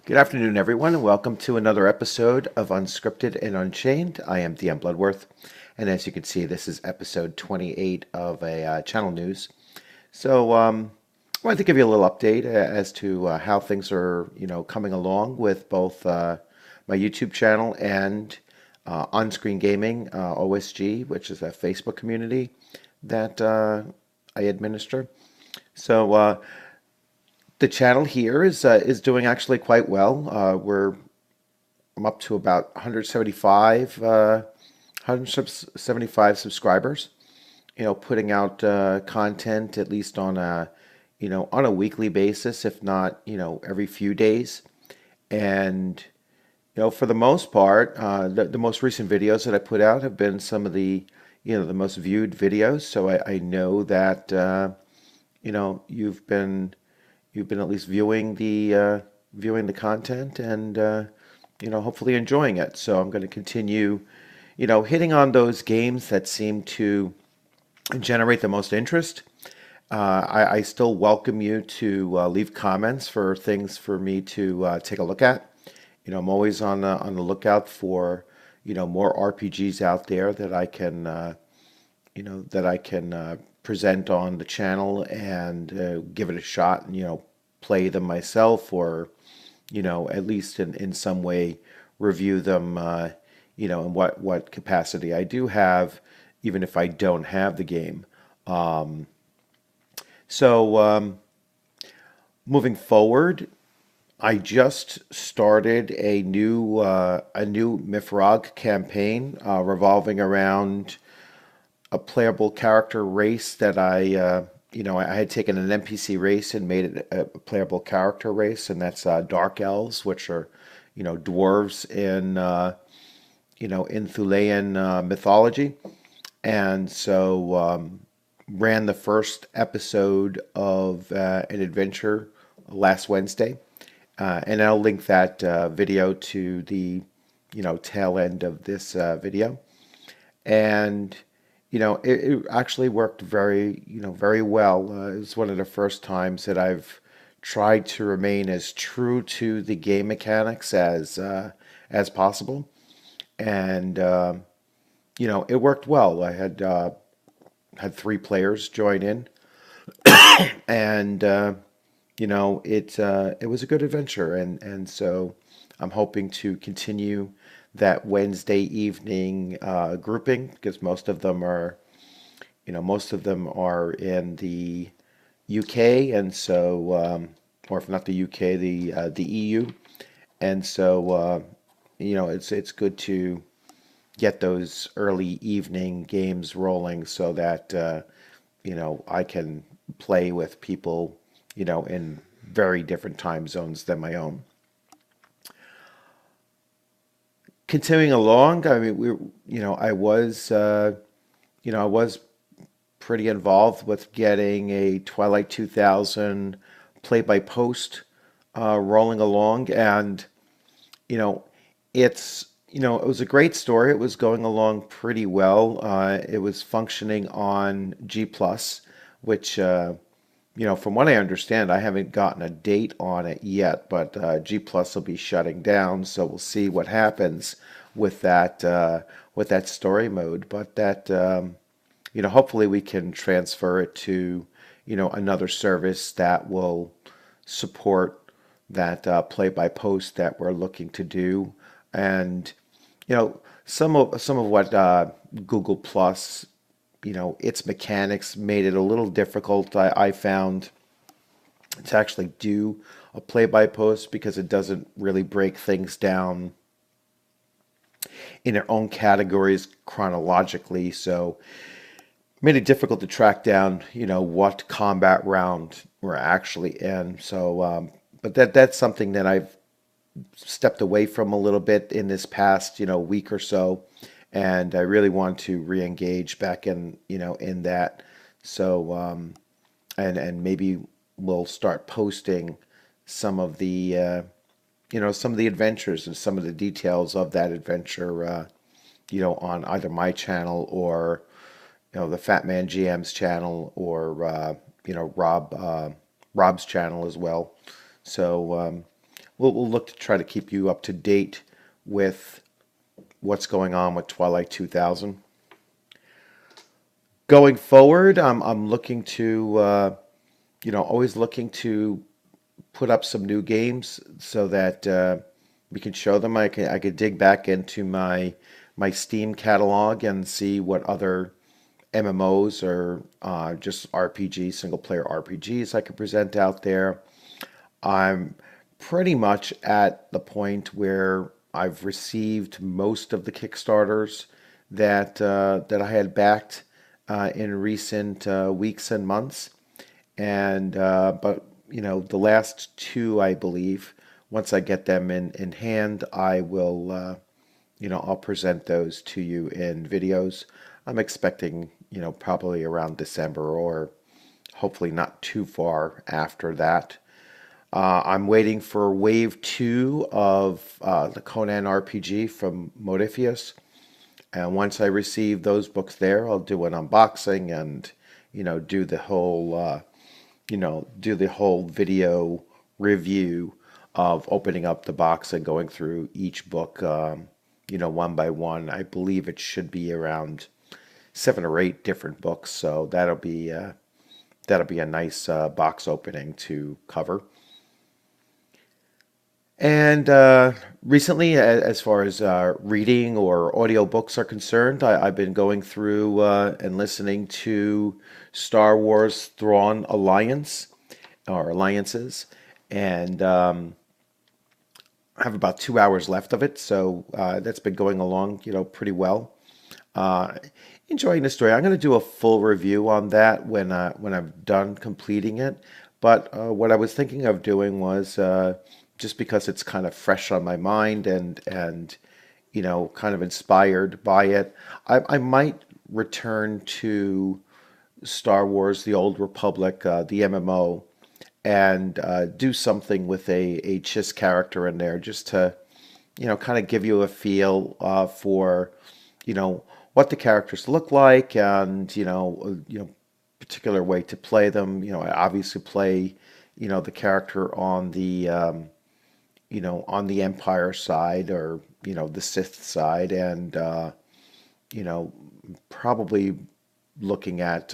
Good afternoon, everyone, and welcome to another episode of Unscripted and Unchained. I am DM Bloodworth, and as you can see, this is episode 28 of a channel news. I wanted to give you a little update as to how things are, coming along with both my YouTube channel and On-Screen Gaming, OSG, which is a Facebook community that I administer. So, the channel here is doing actually quite well. I'm up to about 175 subscribers. Putting out content at least on a weekly basis, if not every few days. And for the most part, the most recent videos that I put out have been some of the most viewed videos. So I know that you've been at least viewing the content and hopefully enjoying it. So I'm going to continue hitting on those games that seem to generate the most interest. I still welcome you to leave comments for things for me to take a look at. I'm always on the lookout for more RPGs out there that I can present on the channel and give it a shot and play them myself, or at least in some way review them in what capacity I do have, even if I don't have the game. Moving forward, I just started a new MYFAROG campaign revolving around a playable character race that I had taken an NPC race and made it a playable character race, and that's Dark Elves, which are dwarves in Thulean mythology. And so ran the first episode of an adventure last Wednesday, and I'll link that video to the tail end of this video. And it actually worked very well. It was one of the first times that I've tried to remain as true to the game mechanics as possible, and it worked well. I had 3 players join in, and it was a good adventure, and so I'm hoping to continue that Wednesday evening grouping, because most of them are in the UK, and so or if not the UK, the EU, and so it's good to get those early evening games rolling so that I can play with people in very different time zones than my own. Continuing along, I mean, I was pretty involved with getting a Twilight 2000 play-by-post rolling along, and it's it was a great story. It was going along pretty well. It was functioning on G Plus, which from what I understand, I haven't gotten a date on it yet, but G Plus will be shutting down, so we'll see what happens with that story mode. But that hopefully we can transfer it to another service that will support that play-by-post that we're looking to do. And some of what Google Plus, its mechanics made it a little difficult, I found, to actually do a play-by-post, because it doesn't really break things down in their own categories chronologically. So made it difficult to track down, what combat round we're actually in. So, but that's something that I've stepped away from a little bit in this past, week or so, and I really want to re-engage back in that. So, and maybe we'll start posting some of the, some of the adventures and some of the details of that adventure, on either my channel or, the Fat Man GM's channel, or, Rob's channel as well. So, we'll look to try to keep you up to date with what's going on with Twilight 2000. Going forward, I'm looking to always looking to put up some new games so that we can show them. I could dig back into my Steam catalog and see what other MMOs or just RPGs, single player RPGs I could present out there. I'm pretty much at the point where I've received most of the Kickstarters that I had backed in recent weeks and months, and but the last two, I believe, once I get them in hand, I will I'll present those to you in videos. I'm expecting probably around December, or hopefully not too far after that. I'm waiting for Wave 2 of the Conan RPG from Modifius. And once I receive those books there, I'll do an unboxing and, do the whole, do the whole video review of opening up the box and going through each book, one by one. I believe it should be around 7 or 8 different books, so that'll be a nice box opening to cover. And recently, as far as reading or audiobooks are concerned, I've been going through and listening to Star Wars Thrawn Alliance or Alliances, and I have about 2 hours left of it, so that's been going along, pretty well. Uh, Enjoying the story. I'm going to do a full review on that when I'm done completing it. But what I was thinking of doing was just because it's kind of fresh on my mind and kind of inspired by it, I might return to Star Wars: The Old Republic, the MMO, and do something with a Chiss character in there, just to kind of give you a feel for what the characters look like, and particular way to play them. I obviously play the character on the on the Empire side, or the Sith side, and probably looking at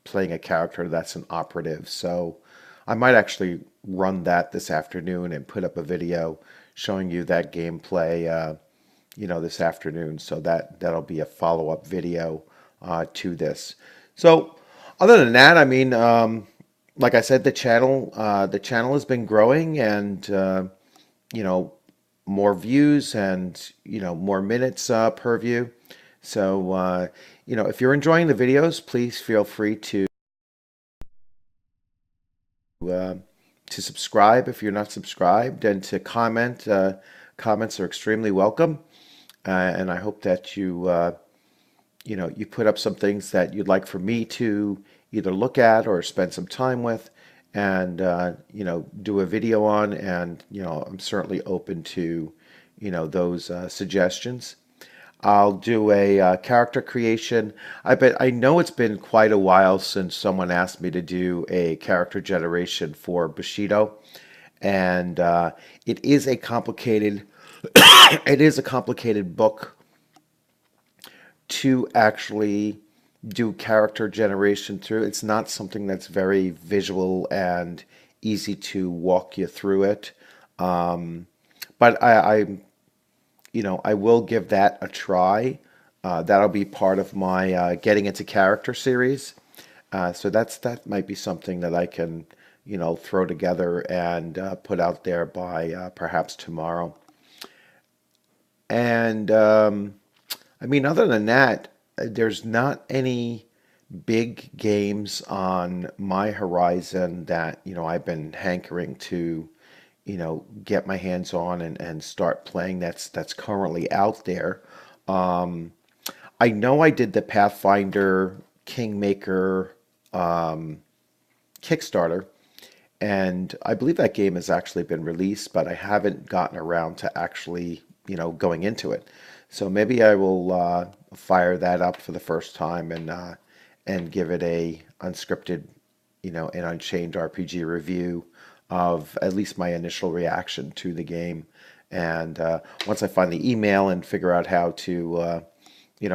playing a character that's an operative. So I might actually run that this afternoon and put up a video showing you that gameplay this afternoon. So that'll be a follow-up video to this. So other than that, I mean, like I said, the channel has been growing, and more views and more minutes per view. So if you're enjoying the videos, please feel free to subscribe if you're not subscribed, and to comment. Comments are extremely welcome, and I hope that you put up some things that you'd like for me to either look at or spend some time with, and do a video on. And I'm certainly open to those suggestions. I'll do a character creation. I know it's been quite a while since someone asked me to do a character generation for Bushido, and it is a complicated it is a complicated book to actually do character generation through. It's not something that's very visual and easy to walk you through it. But I will give that a try. That'll be part of my getting into character series. So that might be something that I can, throw together and put out there by perhaps tomorrow. And I mean, other than that, there's not any big games on my horizon that I've been hankering to get my hands on and start playing. That's currently out there. I know I did the Pathfinder Kingmaker Kickstarter, and I believe that game has actually been released, but I haven't gotten around to actually going into it. So maybe I will fire that up for the first time and give it a unscripted, an Unchained RPG review of at least my initial reaction to the game. And once I find the email and figure out how to,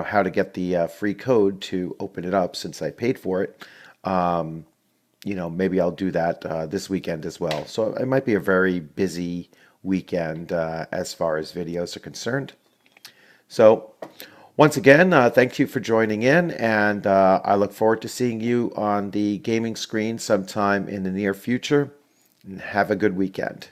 how to get the free code to open it up since I paid for it, maybe I'll do that this weekend as well. So it might be a very busy weekend as far as videos are concerned. So once again, thank you for joining in, and I look forward to seeing you on the gaming screen sometime in the near future. And have a good weekend.